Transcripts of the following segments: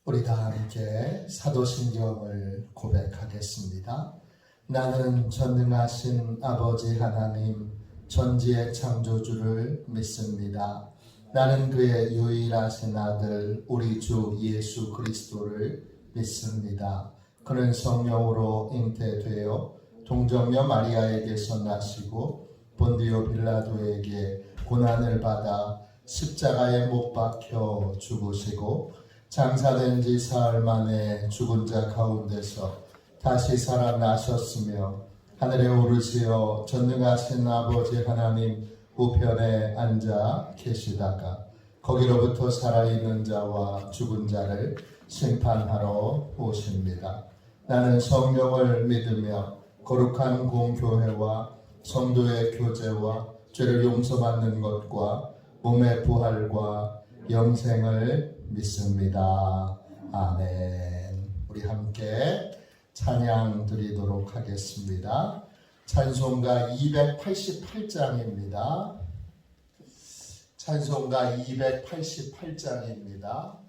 우리 다 함께 사도신경을 고백하겠습니다. 나는 전능하신 아버지 하나님 전지의 창조주를 믿습니다. 나는 그의 유일하신 아들 우리 주 예수 그리스도를 믿습니다. 그는 성령으로 잉태되어 동정녀 마리아에게서 나시고 본디오 빌라도에게 고난을 받아 십자가에 못 박혀 죽으시고 장사된 지 사흘 만에 죽은 자 가운데서 다시 살아나셨으며 하늘에 오르시어 전능하신 아버지 하나님 우편에 앉아 계시다가 거기로부터 살아있는 자와 죽은 자를 심판하러 오십니다. 나는 성령을 믿으며 거룩한 공교회와 성도의 교제와 죄를 용서받는 것과 몸의 부활과 영생을 믿습니다. 아멘. 우리 함께 찬양 드리도록 하겠습니다. 찬송가 288장입니다. 찬송가 288장입니다.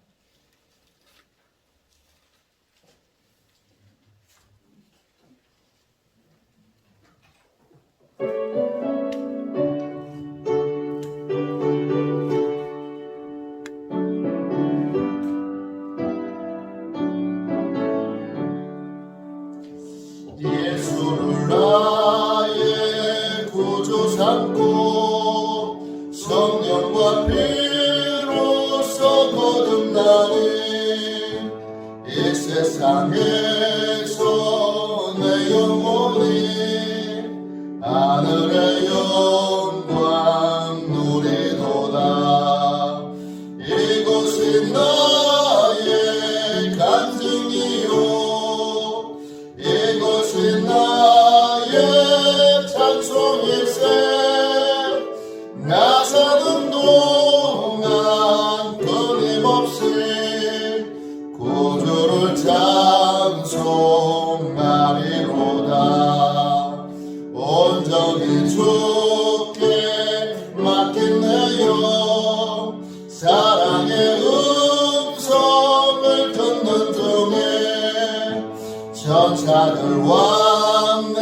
예수를 나의 구주 삼고 성령과 피로써 거듭나니 이 세상에서 내 영혼이 하늘의 영광 누리도다. 이곳이 나의 간증이요 이것이 나의 찬송일세. 나 사는 동안 끊임없이 구주를 찬송하리로다. 온전히 주께 맡긴 내 영 사랑의 음성을 듣는 중에 천사들 왕래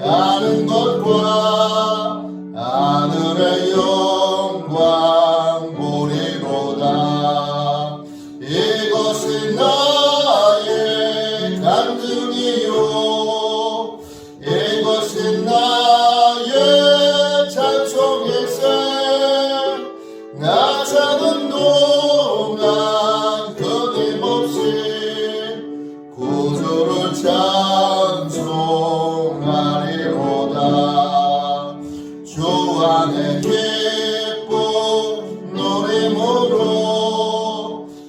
아는 것과 하늘의 영광 보리로다. 이것이 나의 간증이요 이것이 나의 찬송일세. 나 사는 동안 끊임없이 구주를 찬송하리로다. 주 안에 기쁨 누림으로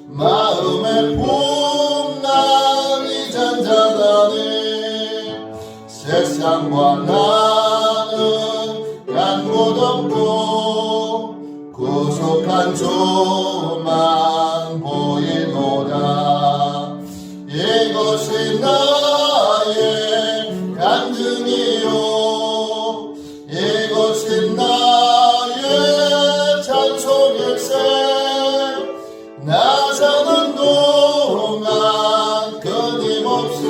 마음의 풍랑이 잔잔하니 세상과 나는 간 곳 없고 구속한 주만 보이노라. 이것이 나의 간증이요 이것이 나의 찬송일세. 나 사는 동안 끊임없이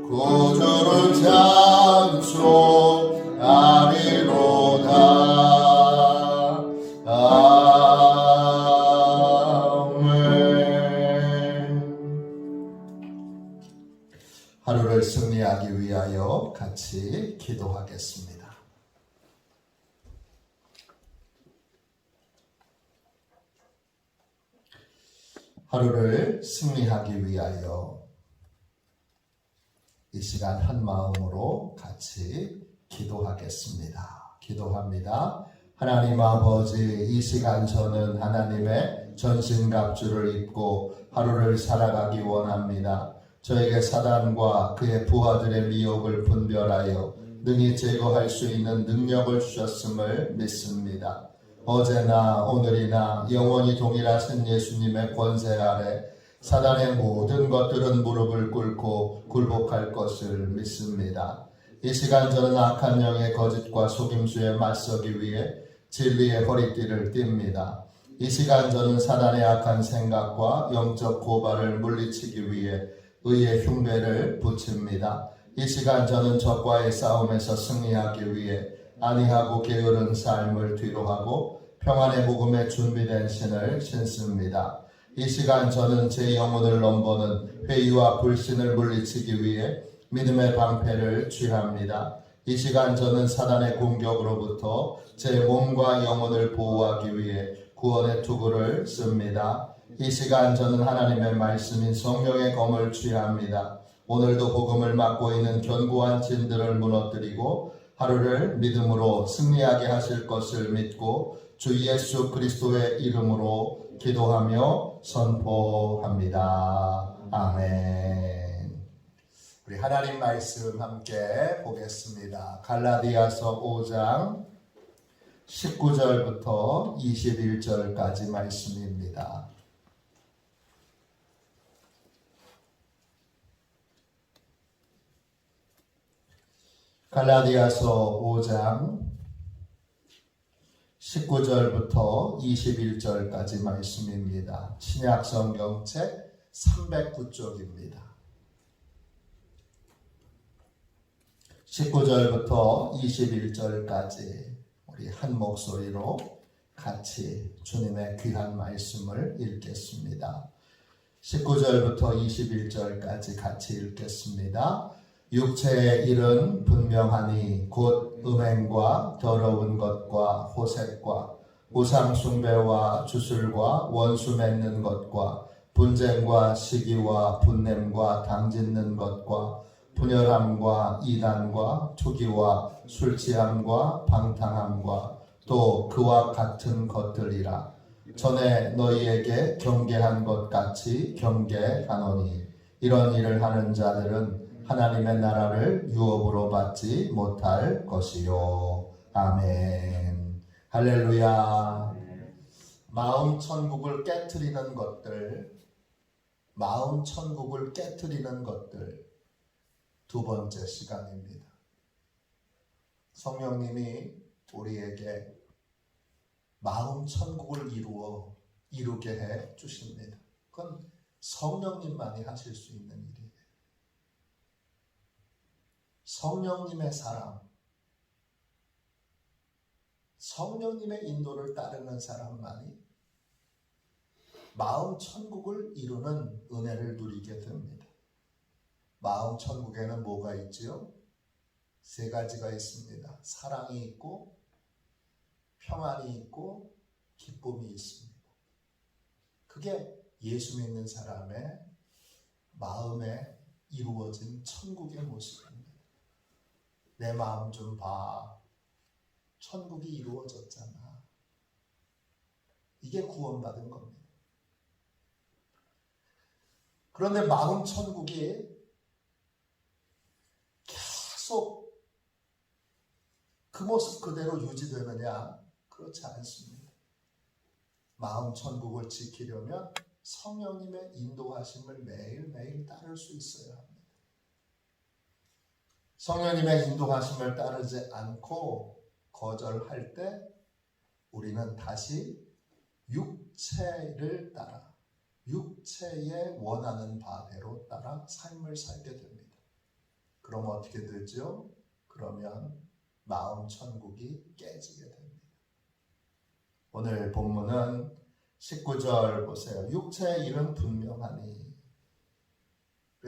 구주를 찬송하리로다. 하루를 승리하기 위하여 같이 기도하겠습니다. 하루를 승리하기 위하여 이 시간 한 마음으로 같이 기도하겠습니다. 기도합니다. 하나님 아버지, 이 시간 저는 하나님의 전신갑주를 입고 하루를 살아가기 원합니다. 저에게 사단과 그의 부하들의 미혹을 분별하여 능히 제거할 수 있는 능력을 주셨음을 믿습니다. 어제나 오늘이나 영원히 동일하신 예수님의 권세 아래 사단의 모든 것들은 무릎을 꿇고 굴복할 것을 믿습니다. 이 시간 저는 악한 영의 거짓과 속임수에 맞서기 위해 진리의 허리띠를 띱니다. 이 시간 저는 사단의 악한 생각과 영적 고발을 물리치기 위해 의의 흉배를 붙입니다. 이 시간 저는 적과의 싸움에서 승리하기 위해 안이하고 게으른 삶을 뒤로하고 평안의 복음에 준비된 신을 신습니다. 이 시간 저는 제 영혼을 넘보는 회의와 불신을 물리치기 위해 믿음의 방패를 취합니다. 이 시간 저는 사단의 공격으로부터 제 몸과 영혼을 보호하기 위해 구원의 투구를 씁니다. 이 시간 저는 하나님의 말씀인 성령의 검을 취합니다. 오늘도 복음을 맡고 있는 견고한 진들을 무너뜨리고 하루를 믿음으로 승리하게 하실 것을 믿고 주 예수 그리스도의 이름으로 기도하며 선포합니다. 아멘. 우리 하나님 말씀 함께 보겠습니다. 갈라디아서 5장 19절부터 21절까지 말씀입니다. 갈라디아서 5장 19절부터 21절까지 말씀입니다. 신약 성경책 309쪽입니다. 19절부터 21절까지 우리 한 목소리로 같이 주님의 귀한 말씀을 읽겠습니다. 19절부터 21절까지 같이 읽겠습니다. 육체의 일은 분명하니 곧 음행과 더러운 것과 호색과 우상 숭배와 주술과 원수 맺는 것과 분쟁과 시기와 분냄과 당짓는 것과 분열함과 이단과 투기와 술취함과 방탕함과 또 그와 같은 것들이라. 전에 너희에게 경계한 것 같이 경계하노니 이런 일을 하는 자들은 하나님의 나라를 유업으로 받지 못할 것이요. 아멘. 할렐루야. 마음 천국을 깨트리는 것들, 마음 천국을 깨트리는 것들, 두 번째 시간입니다. 성령님이 우리에게 마음 천국을 이루게 해 주십니다. 그건 성령님만이 하실 수 있는 일이에요. 성령님의 사람, 성령님의 인도를 따르는 사람만이 마음 천국을 이루는 은혜를 누리게 됩니다. 마음 천국에는 뭐가 있지요? 세 가지가 있습니다. 사랑이 있고 평안이 있고 기쁨이 있습니다. 그게 예수 믿는 사람의 마음에 이루어진 천국의 모습입니다. 내 마음 좀 봐. 천국이 이루어졌잖아. 이게 구원받은 겁니다. 그런데 마음 천국이 계속 그 모습 그대로 유지되느냐? 그렇지 않습니다. 마음 천국을 지키려면 성령님의 인도하심을 매일매일 따를 수 있어야 합니다. 성령님의 인도하심을 따르지 않고 거절할 때 우리는 다시 육체를 따라, 육체의 원하는 바대로 따라 삶을 살게 됩니다. 그럼 어떻게 되죠? 그러면 마음 천국이 깨지게 됩니다. 오늘 본문은 19절 보세요. 육체의 일은 분명하니.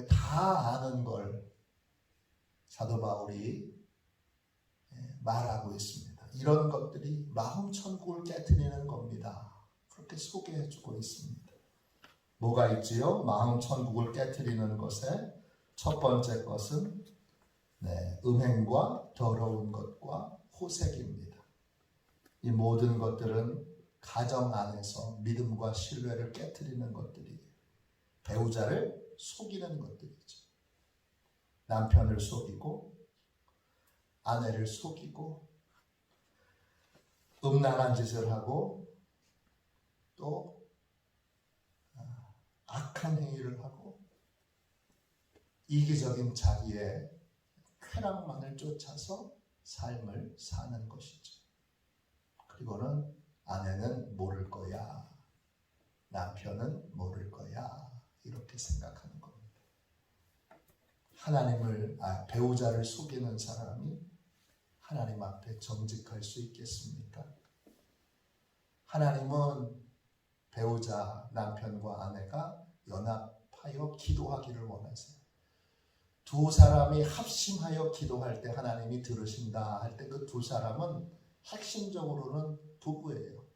다 아는 걸 사도 바울이 말하고 있습니다. 이런 것들이 마음 천국을 깨트리는 겁니다. 그렇게 소개해주고 있습니다. 뭐가 있지요? 마음 천국을 깨트리는 것에 첫 번째 것은 음행과 더러운 것과 호색입니다. 이 모든 것들은 가정 안에서 믿음과 신뢰를 깨트리는 것들이에요. 배우자를 속이는 것들이죠. 남편을 속이고 아내를 속이고 음란한 짓을 하고 또 악한 행위를 하고 이기적인 자기의 쾌락만을 쫓아서 삶을 사는 것이죠. 그리고는 아내는 모를 거야. 남편은 모를 거야. 이렇게 생각하는 겁니다. 배우자를 속이는 사람이 하나님 앞에 정직할 수 있겠습니까? 하나님은 배우자, 남편과 아내가 연합하여 기도하기를 원하세요. 두 사람이 합심하여 기도할 때 하나님이 들으신다 할 때 그 두 사람은 핵심적으로는 부부예요.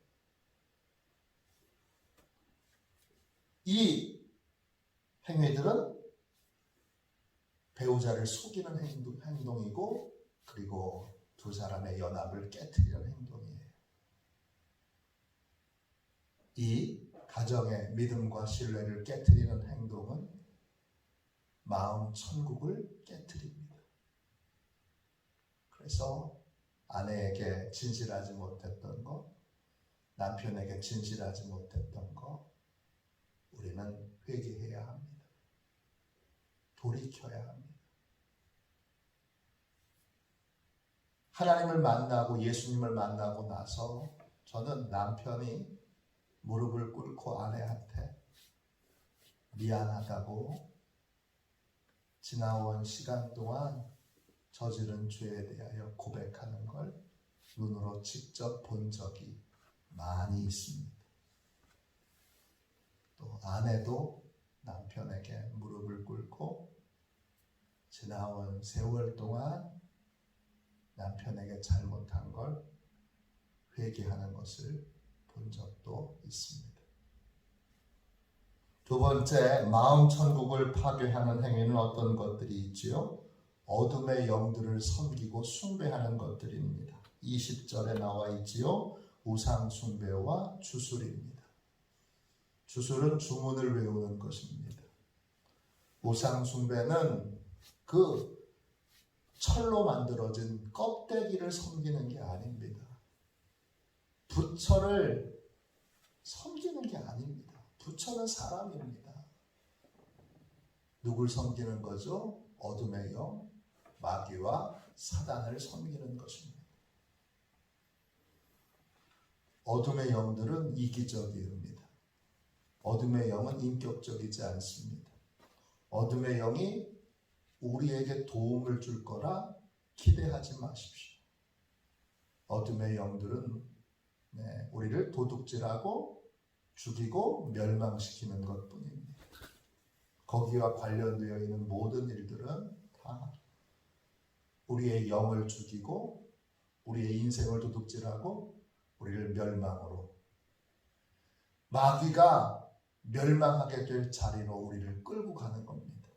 이 행위들은 배우자를 속이는 행동이고 그리고 두 사람의 연합을 깨트리는 행동이에요. 이 가정의 믿음과 신뢰를 깨트리는 행동은 마음 천국을 깨트립니다. 그래서 아내에게 진실하지 못했던 것, 남편에게 진실하지 못했던 것, 우리는 회개해야 합니다. 돌이켜야 합니다. 하나님을 만나고 예수님을 만나고 나서 저는 남편이 무릎을 꿇고 아내한테 미안하다고 지나온 시간 동안 저지른 죄에 대하여 고백하는 걸 눈으로 직접 본 적이 많이 있습니다. 또 아내도 남편에게 무릎을 꿇고 지나온 세월 동안 남편에게 잘못한 걸 회개하는 것을 본 적도 있습니다. 두 번째, 마음 천국을 파괴하는 행위는 어떤 것들이 있지요? 어둠의 영들을 섬기고 숭배하는 것들입니다. 20절에 나와 있지요. 우상 숭배와 주술입니다. 주술은 주문을 외우는 것입니다. 우상 숭배는 그 철로 만들어진 껍데기를 섬기는 게 아닙니다. 부처를 섬기는 게 아닙니다. 부처는 사람입니다. 누굴 섬기는 거죠? 어둠의 영, 마귀와 사단을 섬기는 것입니다. 어둠의 영들은 이기적입니다. 어둠의 영은 인격적이지 않습니다. 어둠의 영이 우리에게 도움을 줄 거라 기대하지 마십시오. 어둠의 영들은 우리를 도둑질하고 죽이고 멸망시키는 것뿐입니다. 거기와 관련되어 있는 모든 일들은 다 우리의 영을 죽이고 우리의 인생을 도둑질하고 우리를 멸망으로, 마귀가 멸망하게 될 자리로 우리를 끌고 가는 겁니다.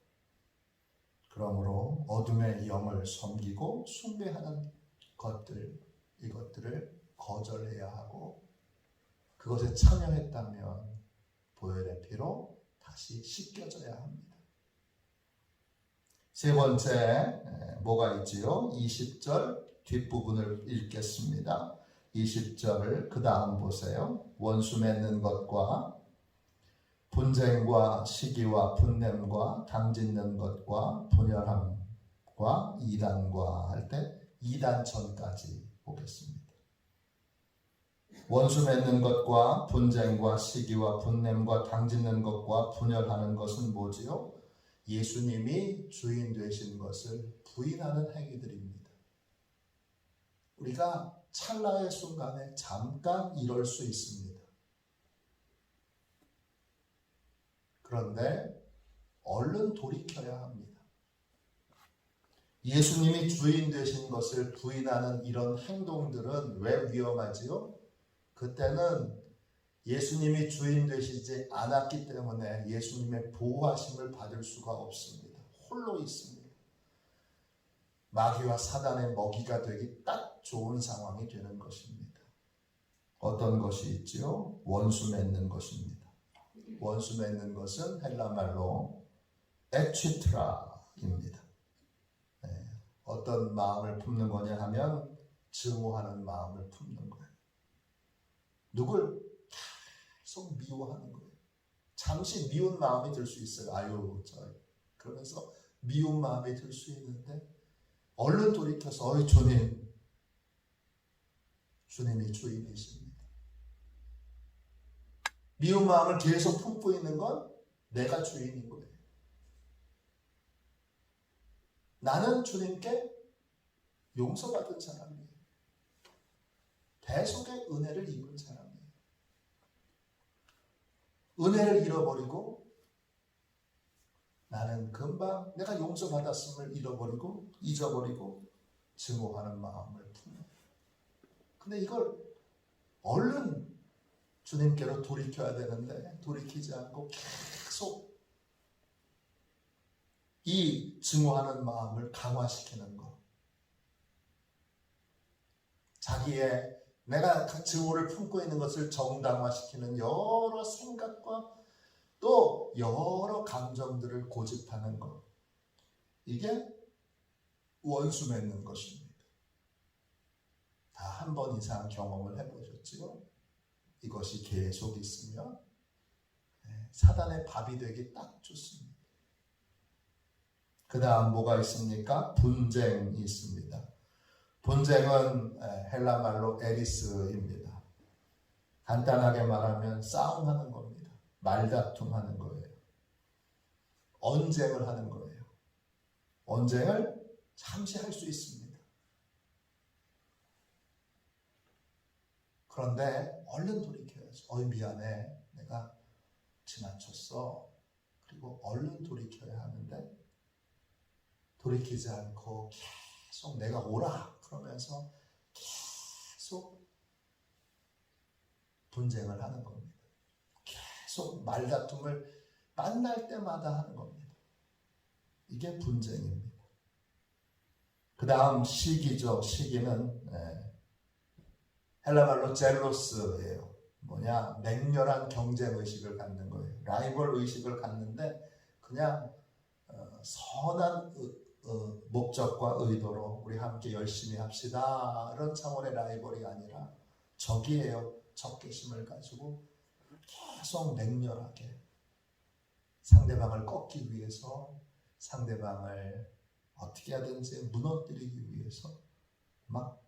그러므로 어둠의 영을 섬기고 숭배하는 것들, 이것들을 거절해야 하고 그것에 참여했다면 보혈의 피로 다시 씻겨져야 합니다. 세 번째, 뭐가 있지요? 20절 뒷부분을 읽겠습니다. 20절을 그 다음 보세요. 원수 맺는 것과 분쟁과 시기와 분냄과 당짓는 것과 분열함과 이단과 할 때 이단천까지 보겠습니다. 원수 맺는 것과 분쟁과 시기와 분냄과 당짓는 것과 분열하는 것은 뭐지요? 예수님이 주인 되신 것을 부인하는 행위들입니다. 우리가 찰나의 순간에 잠깐 이럴 수 있습니다. 그런데 얼른 돌이켜야 합니다. 예수님이 주인 되신 것을 부인하는 이런 행동들은 왜 위험하지요? 그때는 예수님이 주인 되시지 않았기 때문에 예수님의 보호하심을 받을 수가 없습니다. 홀로 있습니다. 마귀와 사단의 먹이가 되기 딱 좋은 상황이 되는 것입니다. 어떤 것이 있지요? 원수 맺는 것입니다. 원수 맺는 것은 헬라말로 에취트라입니다. 어떤 마음을 품는 거냐 하면 증오하는 마음을 품는 거예요. 누굴 계속 미워하는 거예요. 잠시 미운 마음이 들 수 있어요. 아유, 그러면서 미운 마음이 들 수 있는데 얼른 돌이켜서 주님, 주님이 주인이십니다. 미운 마음을 계속 품고 있는 건 내가 주인인 거예요. 나는 주님께 용서받은 사람이에요. 대속의 은혜를 입은 사람이에요. 은혜를 잃어버리고 나는 금방 내가 용서받았음을 잃어버리고 잊어버리고 증오하는 마음을 품어요. 근데 이걸 얼른 주님께로 돌이켜야 되는데 돌이키지 않고 계속 이 증오하는 마음을 강화시키는 것. 자기의 내가 증오를 품고 있는 것을 정당화시키는 여러 생각과 또 여러 감정들을 고집하는 것. 이게 원수 맺는 것입니다. 다 한 번 이상 경험을 해보셨지요? 이것이 계속 있으면 사단의 밥이 되기 딱 좋습니다. 그 다음 뭐가 있습니까? 분쟁이 있습니다. 분쟁은 헬라 말로 에리스입니다. 간단하게 말하면 싸움하는 겁니다. 말다툼하는 거예요. 언쟁을 하는 거예요. 언쟁을 잠시 할 수 있습니다. 그런데 얼른 돌이켜야죠. 어이 미안해. 내가 지나쳤어. 그리고 얼른 돌이켜야 하는데 돌이키지 않고 계속 내가 오라 그러면서 계속 분쟁을 하는 겁니다. 계속 말다툼을 만날 때마다 하는 겁니다. 이게 분쟁입니다. 그 다음 시기죠. 시기는 헬라말로 젤로스예요. 뭐냐? 맹렬한 경쟁의식을 갖는 거예요. 라이벌 의식을 갖는데 그냥 선한 목적과 의도로 우리 함께 열심히 합시다. 이런 차원의 라이벌이 아니라 적이에요. 적개심을 가지고 계속 맹렬하게 상대방을 꺾기 위해서 상대방을 어떻게 하든지 무너뜨리기 위해서 막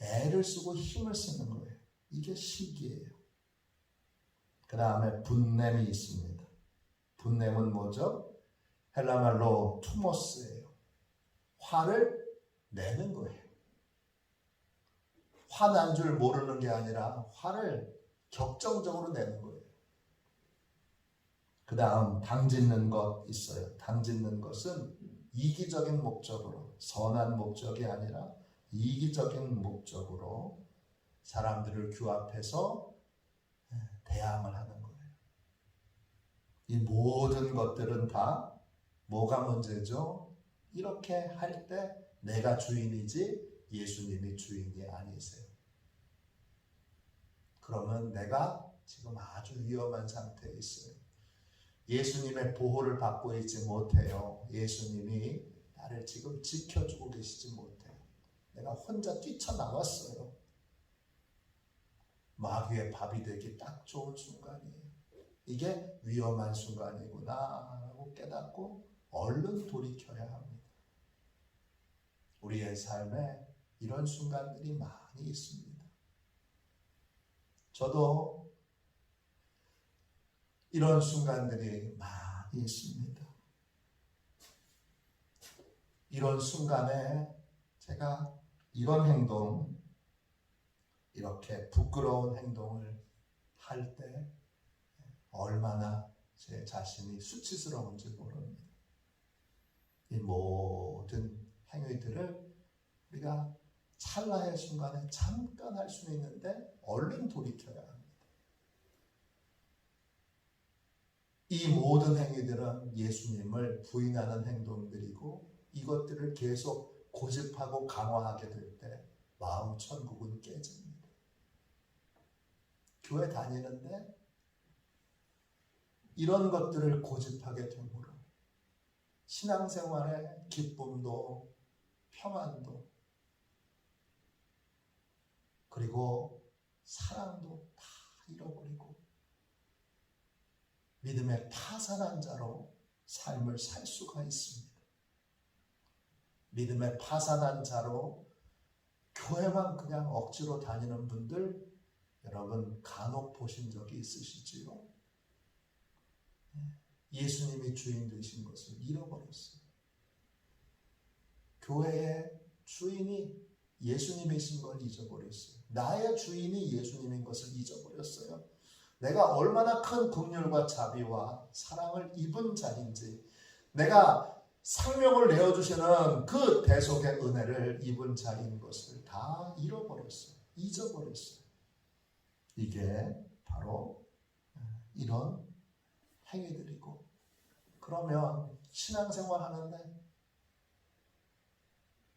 애를 쓰고 힘을 쓰는 거예요. 이게 시기예요. 그 다음에 분냄이 있습니다. 분냄은 뭐죠? 헬라말로 투모스예요. 화를 내는 거예요. 화난 줄 모르는 게 아니라 화를 격정적으로 내는 거예요. 그 다음 당짓는 것 있어요. 당짓는 것은 이기적인 목적으로, 선한 목적이 아니라 이기적인 목적으로 사람들을 규합해서 대항을 하는 거예요. 이 모든 것들은 다 뭐가 문제죠? 이렇게 할 때 내가 주인이지 예수님이 주인이 아니세요. 그러면 내가 지금 아주 위험한 상태에 있어요. 예수님의 보호를 받고 있지 못해요. 예수님이 나를 지금 지켜주고 계시지 못해요. 내가 혼자 뛰쳐나왔어요. 마귀의 밥이 되기 딱 좋은 순간이에요. 이게 위험한 순간이구나 하고 깨닫고 얼른 돌이켜야 합니다. 우리의 삶에 이런 순간들이 많이 있습니다. 저도 이런 순간들이 많이 있습니다. 이런 순간에 제가 이런 행동, 이렇게 부끄러운 행동을 할 때 얼마나 제 자신이 수치스러운지 모릅니다. 이 모든 행위들을 우리가 찰나의 순간에 잠깐 할 수는 있는데 얼른 돌이켜야 합니다. 이 모든 행위들은 예수님을 부인하는 행동들이고 이것들을 계속 고집하고 강화하게 될 때 마음 천국은 깨집니다. 교회 다니는데 이런 것들을 고집하게 되므로 신앙생활의 기쁨도 평안도 그리고 사랑도 다 잃어버리고 믿음의 파산한 자로 삶을 살 수가 있습니다. 믿음의 파산한 자로 교회만 그냥 억지로 다니는 분들 여러분 간혹 보신 적이 있으시지요? 예수님이 주인 되신 것을 잃어버렸어요. 교회의 주인이 예수님이신 걸 잊어버렸어요. 나의 주인이 예수님인 것을 잊어버렸어요. 내가 얼마나 큰 긍휼과 자비와 사랑을 입은 자인지, 내가 생명을 내어주시는 그 대속의 은혜를 입은 자인 것을 다 잃어버렸어요. 잊어버렸어요. 이게 바로 이런 행위들이고, 그러면 신앙생활 하는데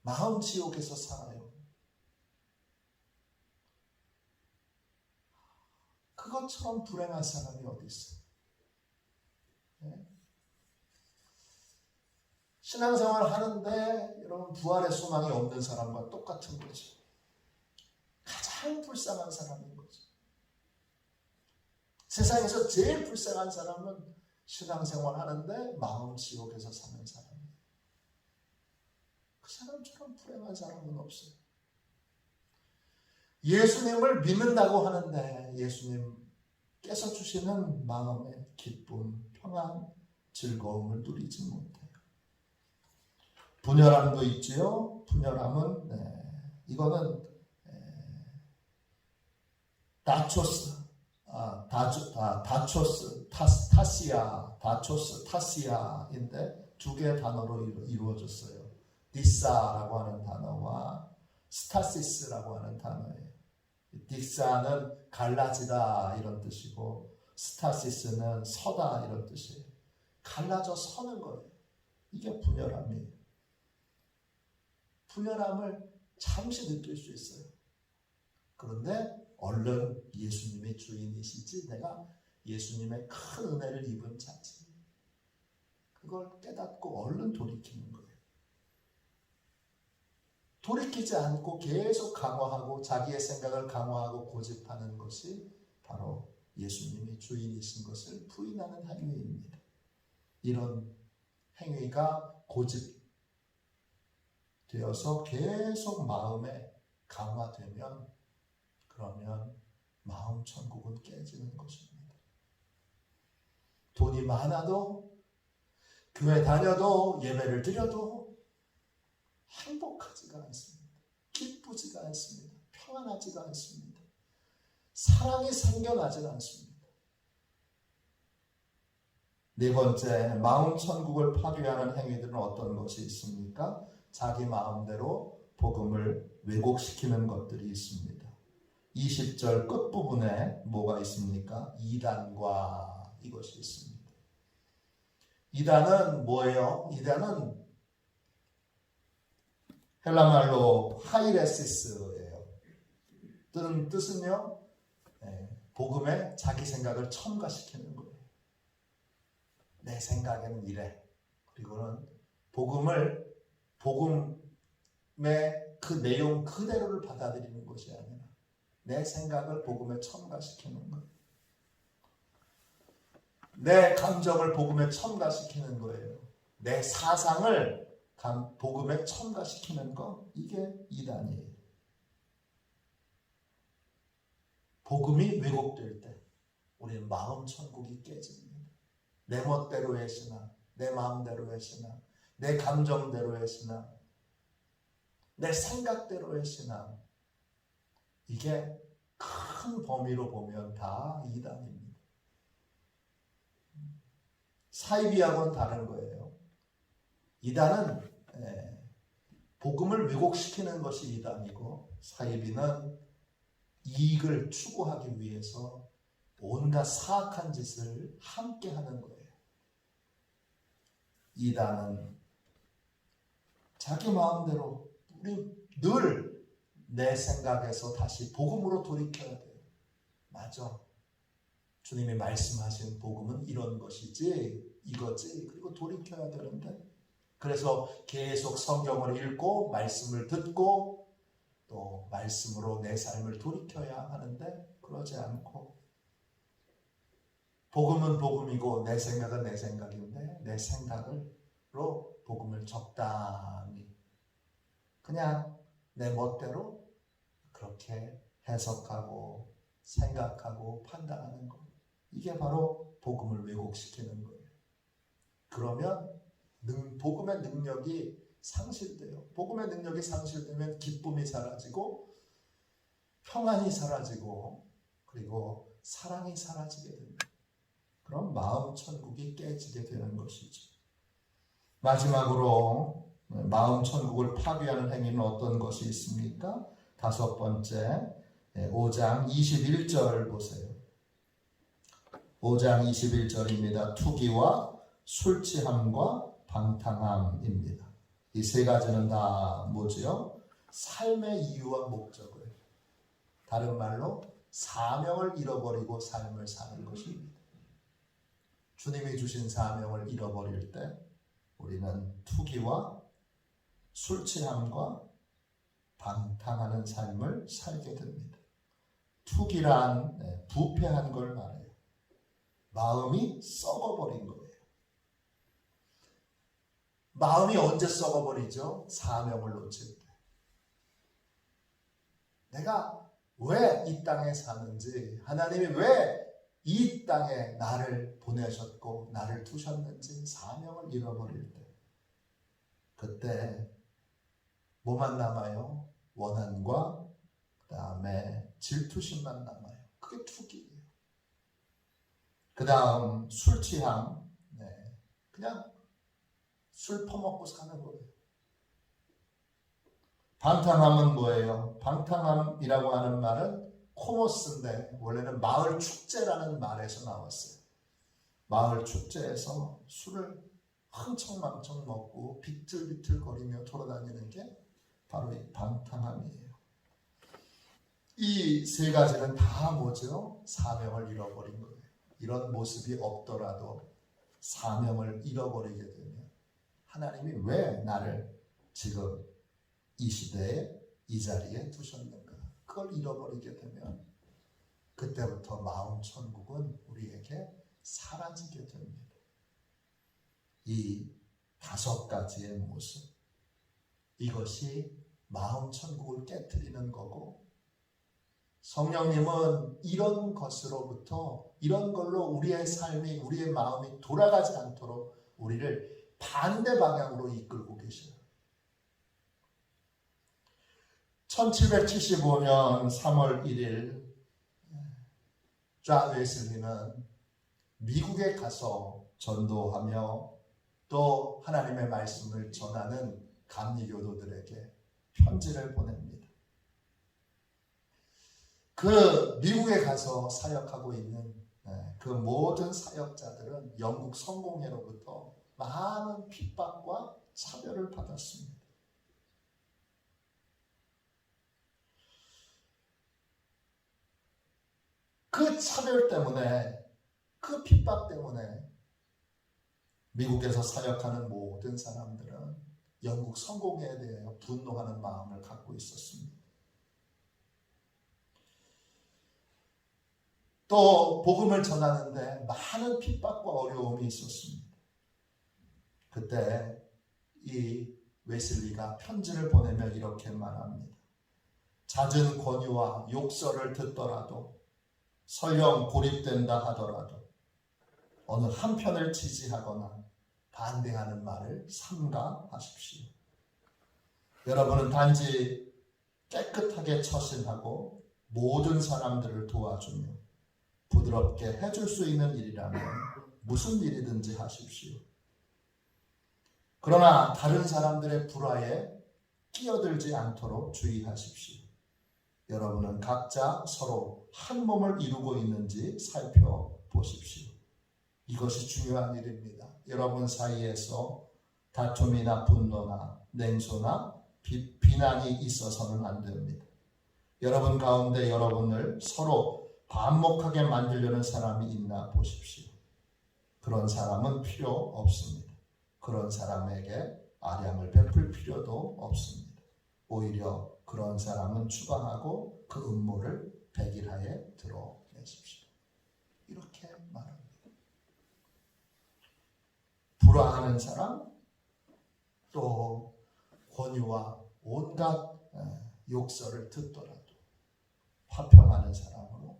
마음 지옥에서 살아요. 그것처럼 불행한 사람이 어디 있어요? 네? 신앙생활 하는데 여러분 부활의 소망이 없는 사람과 똑같은 거죠. 가장 불쌍한 사람인 거죠. 세상에서 제일 불쌍한 사람은 신앙생활 하는데 마음 지옥에서 사는 사람이에요. 그 사람처럼 불행한 사람은 없어요. 예수님을 믿는다고 하는데 예수님께서 주시는 마음의 기쁨, 평안, 즐거움을 누리지 못해요. 분열함도 있지요. 분열함은 이거는 다초스, 타시아인데 두 개의 단어로 이루어졌어요. 디사라고 하는 단어와 스타시스라고 하는 단어예요. 디사는 갈라지다 이런 뜻이고 스타시스는 서다 이런 뜻이에요. 갈라져 서는 거예요. 이게 분열함이에요. 분열함을 잠시 느낄 수 있어요. 그런데 얼른 예수님의 주인이시지 내가 예수님의 큰 은혜를 입은 자지. 그걸 깨닫고 얼른 돌이키는 거예요. 돌이키지 않고 계속 강화하고 자기의 생각을 강화하고 고집하는 것이 바로 예수님이 주인이신 것을 부인하는 행위입니다. 이런 행위가 고집되어서 계속 마음에 강화되면 그러면 마음 천국은 깨지는 것입니다. 돈이 많아도 교회 다녀도 예배를 드려도 행복하지가 않습니다. 기쁘지가 않습니다. 평안하지가 않습니다. 사랑이 생겨나지 않습니다. 네 번째, 마음 천국을 파괴하는 행위들은 어떤 것이 있습니까? 자기 마음대로 복음을 왜곡시키는 것들이 있습니다. 20절 끝부분에 뭐가 있습니까? 이단과 이것이 있습니다. 이단은 뭐예요? 이단은 헬라말로 하이레시스예요. 뜻은요, 복음에 자기 생각을 첨가시키는 거예요. 내 생각에는 이래. 그리고는 복음의 그 내용 그대로를 받아들이는 것이 아니라 내 생각을 복음에 첨가시키는 거예요. 내 감정을 복음에 첨가시키는 거예요. 내 사상을 복음에 첨가시키는 거, 이게 이단이에요. 복음이 왜곡될 때 우리는 마음 천국이 깨집니다. 내 멋대로의 신앙, 내 마음대로의 신앙, 내 감정대로의 신앙, 내 생각대로의 신앙, 이게 큰 범위로 보면 다 이단입니다. 사이비하고는 다른 거예요. 이단은 복음을 왜곡시키는 것이 이단이고, 사이비는 이익을 추구하기 위해서 온갖 사악한 짓을 함께 하는 거예요. 이단은 자기 마음대로, 우리 늘 내 생각에서 다시 복음으로 돌이켜야 돼요. 맞아. 주님이 말씀하신 복음은 이런 것이지, 이거지. 그리고 돌이켜야 되는데, 그래서 계속 성경을 읽고 말씀을 듣고 또 말씀으로 내 삶을 돌이켜야 하는데, 그러지 않고 복음은 복음이고 내 생각은 내 생각인데 내 생각으로 복음을 적당히 그냥 내 멋대로 그렇게 해석하고 생각하고 판단하는 것. 이게 바로 복음을 왜곡시키는 거예요. 그러면 복음의 능력이 상실돼요. 복음의 능력이 상실되면 기쁨이 사라지고 평안이 사라지고 그리고 사랑이 사라지게 됩니다. 그럼 마음 천국이 깨지게 되는 것이죠. 마지막으로 마음 천국을 파괴하는 행위는 어떤 것이 있습니까? 다섯 번째 5장 21절 보세요. 5장 21절입니다. 투기와 술 취함과 방탕함입니다. 이 세 가지는 다 뭐지요? 삶의 이유와 목적을, 다른 말로 사명을 잃어버리고 삶을 사는 것입니다. 주님이 주신 사명을 잃어버릴 때 우리는 투기와 술 취함과 방탕하는 삶을 살게 됩니다. 투기란 부패한 걸 말해요. 마음이 썩어버린 거예요. 마음이 언제 썩어버리죠? 사명을 놓칠 때. 내가 왜 이 땅에 사는지, 하나님이 왜 이 땅에 나를 보내셨고 나를 두셨는지 사명을 잃어버릴 때, 그때 뭐만 남아요? 원한과 그 다음에 질투심만 남아요. 그게 투기예요. 그 다음 술 취함, 그냥 술 퍼먹고 사는 거예요. 방탕함은 뭐예요? 방탕함이라고 하는 말은 코모스인데 원래는 마을 축제라는 말에서 나왔어요. 마을 축제에서 술을 흥청망청 먹고 비틀비틀거리며 돌아다니는 게 바로 이 방탕함이에요. 이 세 가지는 다 뭐죠? 사명을 잃어버린 거예요. 이런 모습이 없더라도 사명을 잃어버리게 되면 하나님이 왜 나를 지금 이 시대에 이 자리에 두셨는가? 그걸 잃어버리게 되면 그때부터 마음 천국은 우리에게 사라지게 됩니다. 이 다섯 가지의 모습, 이것이 마음 천국을 깨트리는 거고, 성령님은 이런 것으로부터, 이런 걸로 우리의 삶이, 우리의 마음이 돌아가지 않도록 우리를 반대 방향으로 이끌고 계셔요. 1775년 3월 1일 존 웨슬리는 미국에 가서 전도하며 또 하나님의 말씀을 전하는 감리교도들에게 편지를 보냅니다. 그 미국에 가서 사역하고 있는 그 모든 사역자들은 영국 성공회로부터 많은 핍박과 차별을 받았습니다. 그 차별 때문에, 그 핍박 때문에 미국에서 사역하는 모든 사람들은 영국 성공회에 대해 분노하는 마음을 갖고 있었습니다. 또 복음을 전하는데 많은 핍박과 어려움이 있었습니다. 그때 이 웨슬리가 편지를 보내며 이렇게 말합니다. 잦은 권유와 욕설을 듣더라도, 설령 고립된다 하더라도 어느 한편을 지지하거나 반대하는 말을 삼가하십시오. 여러분은 단지 깨끗하게 처신하고 모든 사람들을 도와주며 부드럽게 해줄 수 있는 일이라면 무슨 일이든지 하십시오. 그러나 다른 사람들의 불화에 끼어들지 않도록 주의하십시오. 여러분은 각자 서로 한 몸을 이루고 있는지 살펴보십시오. 이것이 중요한 일입니다. 여러분 사이에서 다툼이나 분노나 냉소나 비난이 있어서는 안 됩니다. 여러분 가운데 여러분을 서로 반목하게 만들려는 사람이 있나 보십시오. 그런 사람은 필요 없습니다. 그런 사람에게 아량을 베풀 필요도 없습니다. 오히려 그런 사람은 추방하고 그 음모를 백일하에 드러내십시오. 이렇게 말합니다. 불화하는 사람, 또 권유와 온갖 욕설을 듣더라도 화평하는 사람으로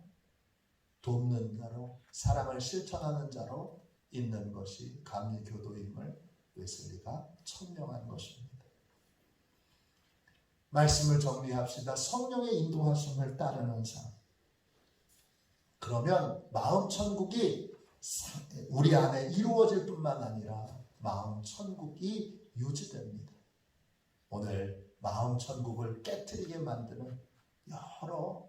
돕는 자로, 사랑을 실천하는 자로 있는 것이 감리교도임을 웨슬리가 천명한 것입니다. 말씀을 정리합시다. 성령의 인도하심을 따르는 삶. 그러면 마음 천국이 우리 안에 이루어질 뿐만 아니라 마음 천국이 유지됩니다. 오늘 마음 천국을 깨트리게 만드는 여러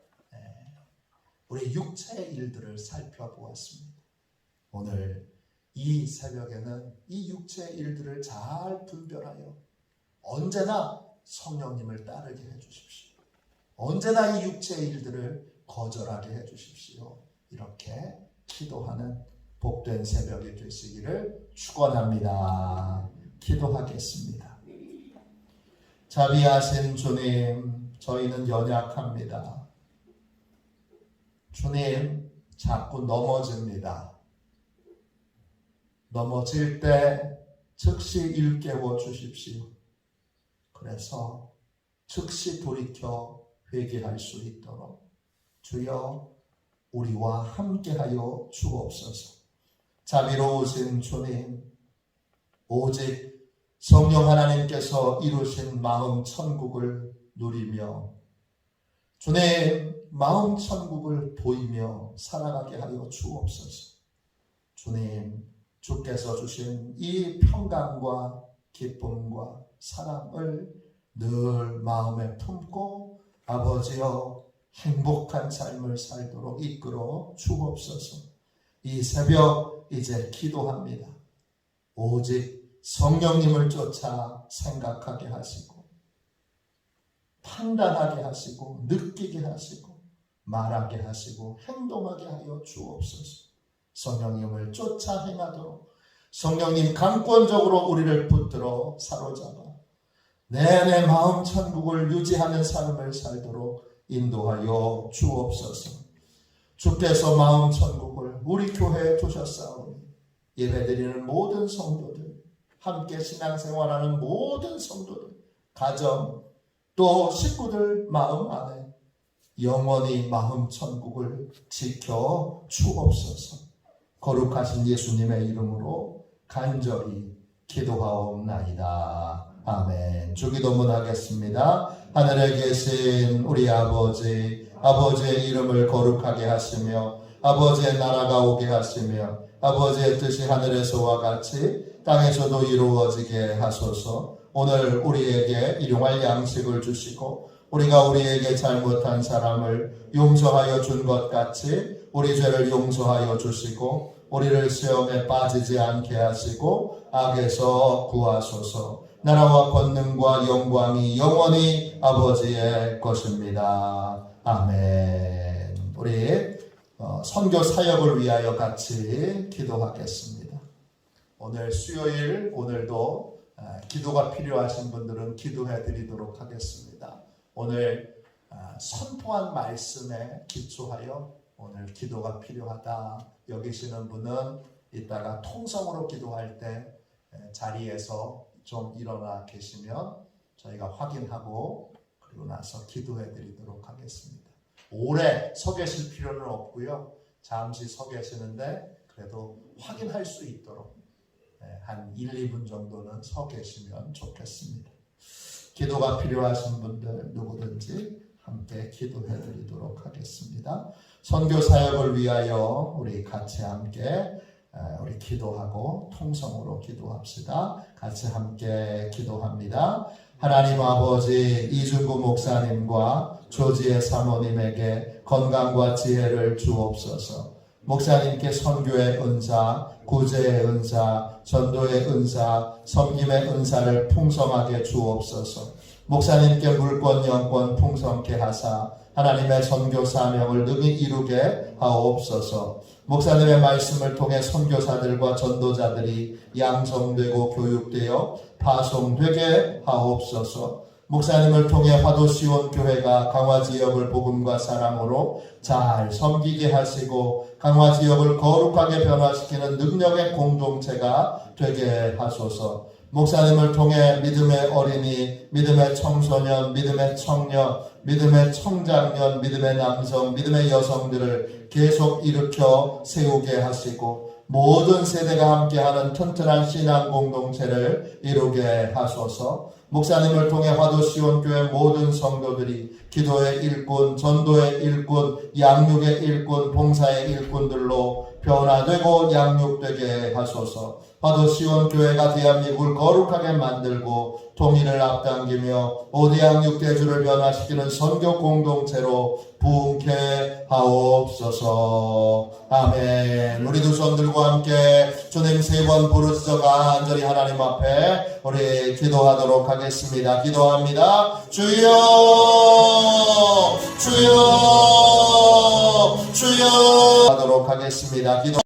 우리 육체의 일들을 살펴보았습니다. 오늘 이 새벽에는 이 육체의 일들을 잘 분별하여 언제나 성령님을 따르게 해주십시오. 언제나 이 육체의 일들을 거절하게 해주십시오. 이렇게 기도하는 복된 새벽이 되시기를 축원합니다. 기도하겠습니다. 자비하신 주님, 저희는 연약합니다. 주님, 자꾸 넘어집니다. 넘어질 때 즉시 일깨워 주십시오. 그래서 즉시 돌이켜 회개할 수 있도록 주여 우리와 함께하여 주옵소서. 자비로우신 주님, 오직 성령 하나님께서 이루신 마음 천국을 누리며 주님 마음 천국을 보이며 살아가게 하여 주옵소서. 주님, 주께서 주신 이 평강과 기쁨과 사랑을 늘 마음에 품고 아버지여 행복한 삶을 살도록 이끌어 주옵소서. 이 새벽 이제 기도합니다. 오직 성령님을 쫓아 생각하게 하시고 판단하게 하시고 느끼게 하시고 말하게 하시고 행동하게 하여 주옵소서. 성령님을 쫓아 행하도록 성령님 강권적으로 우리를 붙들어 사로잡아 내내 마음 천국을 유지하는 삶을 살도록 인도하여 주옵소서. 주께서 마음 천국을 우리 교회에 두셨사오니 예배드리는 모든 성도들, 함께 신앙생활하는 모든 성도들, 가정 또 식구들 마음 안에 영원히 마음 천국을 지켜 주옵소서. 거룩하신 예수님의 이름으로 간절히 기도하옵나이다. 아멘. 주기도문 하겠습니다. 하늘에 계신 우리 아버지, 아버지의 이름을 거룩하게 하시며 아버지의 나라가 오게 하시며 아버지의 뜻이 하늘에서와 같이 땅에서도 이루어지게 하소서. 오늘 우리에게 일용할 양식을 주시고 우리가 우리에게 잘못한 사람을 용서하여 준 것 같이 우리 죄를 용서하여 주시고 우리를 시험에 빠지지 않게 하시고 악에서 구하소서. 나라와 권능과 영광이 영원히 아버지의 것입니다. 아멘. 우리 선교 사역을 위하여 같이 기도하겠습니다. 오늘 수요일, 오늘도 기도가 필요하신 분들은 기도해 드리도록 하겠습니다. 오늘 선포한 말씀에 기초하여 오늘 기도가 필요하다 여기시는 분은 이따가 통성으로 기도할 때 자리에서 좀 일어나 계시면 저희가 확인하고 그리고 나서 기도해 드리도록 하겠습니다. 오래 서 계실 필요는 없고요. 잠시 서 계시는데 그래도 확인할 수 있도록 한 1, 2분 정도는 서 계시면 좋겠습니다. 기도가 필요하신 분들 누구든지 함께 기도해 드리도록 하겠습니다. 선교 사역을 위하여 우리 같이 함께 우리 기도하고 통성으로 기도합시다. 같이 함께 기도합니다. 하나님 아버지, 이준구 목사님과 조지의 사모님에게 건강과 지혜를 주옵소서. 목사님께 선교의 은사, 구제의 은사, 전도의 은사, 섬김의 은사를 풍성하게 주옵소서. 목사님께 물권 영권 풍성케 하사 하나님의 선교 사명을 능히 이루게 하옵소서. 목사님의 말씀을 통해 선교사들과 전도자들이 양성되고 교육되어 파송되게 하옵소서. 목사님을 통해 화도시온 교회가 강화지역을 복음과 사랑으로 잘 섬기게 하시고 강화지역을 거룩하게 변화시키는 능력의 공동체가 되게 하소서. 목사님을 통해 믿음의 어린이, 믿음의 청소년, 믿음의 청년, 믿음의 청장년, 믿음의 남성, 믿음의 여성들을 계속 일으켜 세우게 하시고 모든 세대가 함께하는 튼튼한 신앙 공동체를 이루게 하소서. 목사님을 통해 화도시온교회 모든 성도들이 기도의 일꾼, 전도의 일꾼, 양육의 일꾼, 봉사의 일꾼들로 변화되고 양육되게 하소서. 화도시온교회가 대한민국을 거룩하게 만들고 통일을 앞당기며 5대 양육대주를 변화시키는 선교 공동체로 부흥케 하옵소서. 아멘. 우리 두 손 들고 함께 주님 3번 부르짖어 간절히 하나님 앞에 우리 기도하도록 하겠습니다. 기도합니다. 주여, 주여, 주여 하도록 하겠습니다. 기도